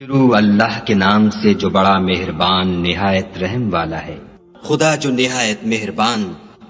شروع اللہ کے نام سے جو بڑا مہربان نہایت رحم والا ہے۔ خدا جو نہایت مہربان،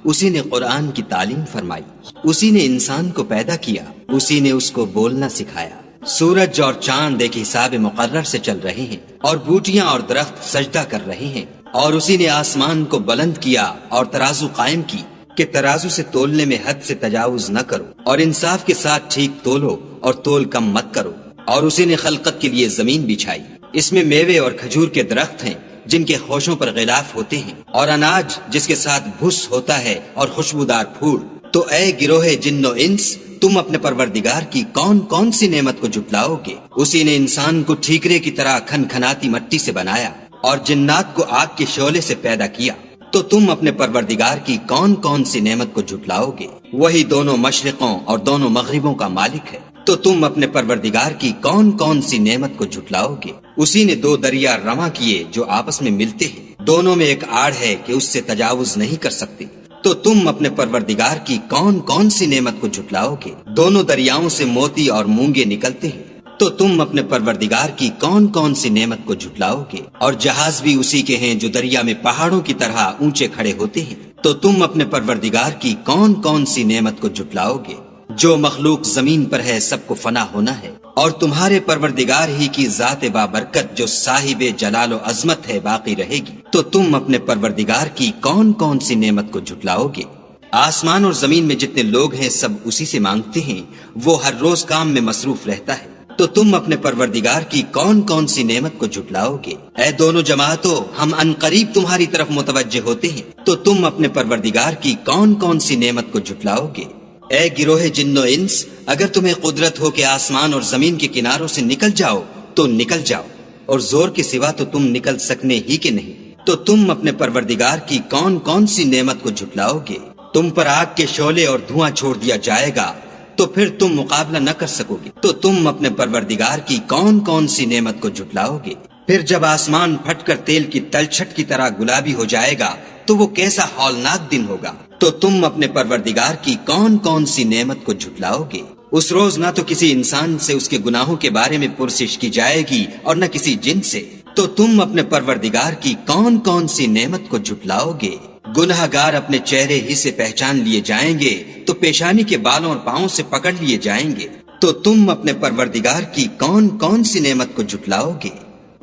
اسی نے قرآن کی تعلیم فرمائی، اسی نے انسان کو پیدا کیا، اسی نے اس کو بولنا سکھایا۔ سورج اور چاند ایک حساب مقرر سے چل رہے ہیں اور بوٹیاں اور درخت سجدہ کر رہے ہیں، اور اسی نے آسمان کو بلند کیا اور ترازو قائم کی کہ ترازو سے تولنے میں حد سے تجاوز نہ کرو اور انصاف کے ساتھ ٹھیک تولو اور تول کم مت کرو۔ اور اسی نے خلقت کے لیے زمین بچھائی، اس میں میوے اور کھجور کے درخت ہیں جن کے خوشوں پر غلاف ہوتے ہیں، اور اناج جس کے ساتھ بھس ہوتا ہے اور خوشبودار پھول۔ تو اے گروہ جن و انس، تم اپنے پروردگار کی کون کون سی نعمت کو جھٹلاؤ گے؟ اسی نے انسان کو ٹھیکرے کی طرح کھن کھناتی مٹی سے بنایا اور جنات کو آگ کے شعلے سے پیدا کیا۔ تو تم اپنے پروردگار کی کون کون سی نعمت کو جھٹلاؤ گے؟ وہی دونوں مشرقوں اور دونوں مغربوں کا مالک ہے۔ تو تم اپنے پروردگار کی کون کون سی نعمت کو جھٹلاؤ گے؟ اسی نے دو دریا رواں کیے جو آپس میں ملتے ہیں، دونوں میں ایک آڑ ہے کہ اس سے تجاوز نہیں کر سکتے۔ تو تم اپنے پروردگار کی کون کون سی نعمت کو جھٹلاؤ گے؟ دونوں دریاؤں سے موتی اور مونگے نکلتے ہیں۔ تو تم اپنے پروردگار کی کون کون سی نعمت کو جھٹلاؤ گے؟ اور جہاز بھی اسی کے ہیں جو دریا میں پہاڑوں کی طرح اونچے کھڑے ہوتے ہیں۔ تو تم اپنے پروردگار کی کون کون سی نعمت کو جھٹلاؤ گے؟ جو مخلوق زمین پر ہے سب کو فنا ہونا ہے، اور تمہارے پروردگار ہی کی ذات بابرکت جو صاحب جلال و عظمت ہے باقی رہے گی۔ تو تم اپنے پروردگار کی کون کون سی نعمت کو جھٹلاؤ گے؟ آسمان اور زمین میں جتنے لوگ ہیں سب اسی سے مانگتے ہیں، وہ ہر روز کام میں مصروف رہتا ہے۔ تو تم اپنے پروردگار کی کون کون سی نعمت کو جھٹلاؤ گے؟ اے دونوں جماعتوں، ہم عنقریب تمہاری طرف متوجہ ہوتے ہیں۔ تو تم اپنے پروردگار کی کون کون سی نعمت کو جھٹلاؤ گے؟ اے گروہ جن و انس، اگر تمہیں قدرت ہو کہ آسمان اور زمین کے کناروں سے نکل جاؤ تو نکل جاؤ، اور زور کے سوا تو تم نکل سکنے ہی کے نہیں۔ تو تم اپنے پروردگار کی کون کون سی نعمت کو جھٹلاؤ گے؟ تم پر آگ کے شعلے اور دھواں چھوڑ دیا جائے گا تو پھر تم مقابلہ نہ کر سکو گے۔ تو تم اپنے پروردگار کی کون کون سی نعمت کو جھٹلاؤ گے؟ پھر جب آسمان پھٹ کر تیل کی تلچھٹ کی طرح گلابی ہو جائے گا تو وہ کیسا ہولناک دن ہوگا۔ تو تم اپنے پروردگار کی کون کون سی نعمت کو جھٹلاؤ گے؟ اس روز نہ تو کسی انسان سے اس کے گناہوں کے بارے میں پرسش کی جائے گی اور نہ کسی جن سے۔ تو تم اپنے پروردگار کی کون کون سی نعمت کو جھٹلاؤ گے؟ گنہگار اپنے چہرے ہی سے پہچان لیے جائیں گے تو پیشانی کے بالوں اور پاؤں سے پکڑ لیے جائیں گے۔ تو تم اپنے پروردگار کی کون کون سی نعمت کو جھٹلاؤ گے؟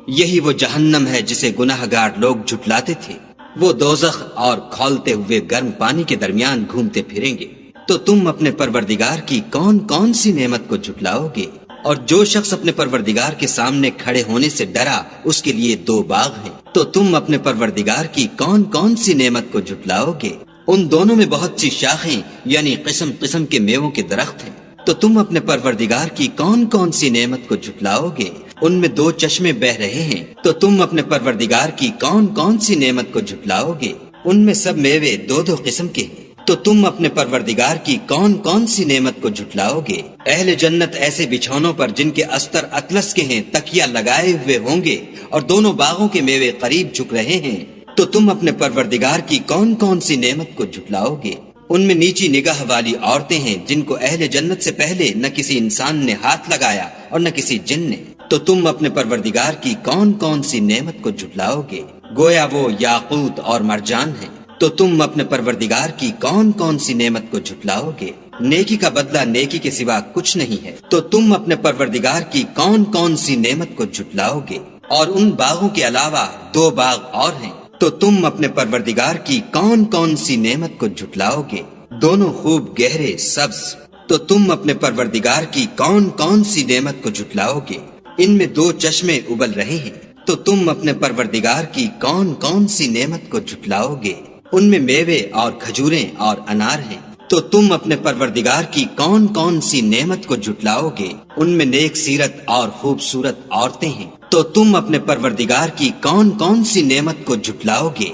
یہی وہ جہنم ہے جسے گنہگار لوگ جھٹلاتے تھے، وہ دوزخ اور کھولتے ہوئے گرم پانی کے درمیان گھومتے پھریں گے۔ تو تم اپنے پروردگار کی کون کون سی نعمت کو جھٹلاؤ گے؟ اور جو شخص اپنے پروردگار کے سامنے کھڑے ہونے سے ڈرا اس کے لیے دو باغ ہیں۔ تو تم اپنے پروردگار کی کون کون سی نعمت کو جھٹلاؤ گے؟ ان دونوں میں بہت سی شاخیں یعنی قسم قسم کے میووں کے درخت ہیں۔ تو تم اپنے پروردگار کی کون کون سی نعمت کو جھٹلاؤ گے؟ ان میں دو چشمے بہ رہے ہیں۔ تو تم اپنے پروردگار کی کون کون سی نعمت کو جھٹلاؤ گے؟ ان میں سب میوے دو دو قسم کے ہیں۔ تو تم اپنے پروردگار کی کون کون سی نعمت کو جھٹلاؤ گے؟ اہل جنت ایسے بچھونوں پر جن کے استر اطلس کے ہیں تکیا لگائے ہوئے ہوں گے، اور دونوں باغوں کے میوے قریب جھک رہے ہیں۔ تو تم اپنے پروردگار کی کون کون سی نعمت کو جھٹلاؤ گے؟ ان میں نیچی نگاہ والی عورتیں ہیں جن کو اہل جنت سے پہلے نہ کسی انسان نے ہاتھ لگایا اور نہ کسی جن نے۔ تو تم اپنے پروردگار کی کون کون سی نعمت کو جھٹلاؤ گے؟ گویا وہ یاقوت اور مرجان ہیں۔ تو تم اپنے پروردگار کی کون کون سی نعمت کو جھٹلاؤ گے؟ نیکی کا بدلہ نیکی کے سوا کچھ نہیں ہے۔ تو تم اپنے پروردگار کی کون کون سی نعمت کو جھٹلاؤ گے؟ اور ان باغوں کے علاوہ دو باغ اور ہیں۔ تو تم اپنے پروردگار کی کون کون سی نعمت کو جھٹلاؤ گے؟ دونوں خوب گہرے سبز۔ تو تم اپنے پروردگار کی کون کون سی نعمت کو جھٹلاؤ گے؟ ان میں دو چشمے ابل رہے ہیں۔ تو تم اپنے پروردگار کی کون کون سی نعمت کو جھٹلاؤ گے؟ ان میں میوے اور کھجوریں اور انار ہیں۔ تو تم اپنے پروردگار کی کون کون سی نعمت کو جھٹلاؤ گے؟ ان میں نیک سیرت اور خوبصورت عورتیں ہیں۔ تو تم اپنے پروردگار کی کون کون سی نعمت کو جھٹلاؤ گے؟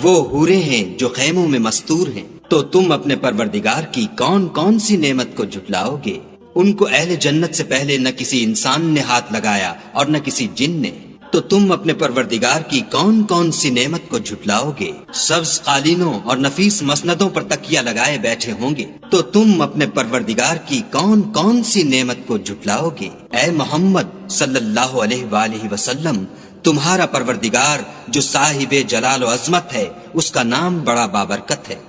وہ حوریں ہیں جو خیموں میں مستور ہیں۔ تو تم اپنے پروردگار کی کون کون سی نعمت کو جھٹلاؤ گے؟ ان کو اہل جنت سے پہلے نہ کسی انسان نے ہاتھ لگایا اور نہ کسی جن نے۔ تو تم اپنے پروردگار کی کون کون سی نعمت کو جھٹلاؤ گے؟ سبز قالینوں اور نفیس مسندوں پر تکیہ لگائے بیٹھے ہوں گے تو تم اپنے پروردگار کی کون کون سی نعمت کو جھٹلاؤ گے؟ اے محمد صلی اللہ علیہ وآلہ وسلم، تمہارا پروردگار جو صاحب جلال و عظمت ہے، اس کا نام بڑا بابرکت ہے۔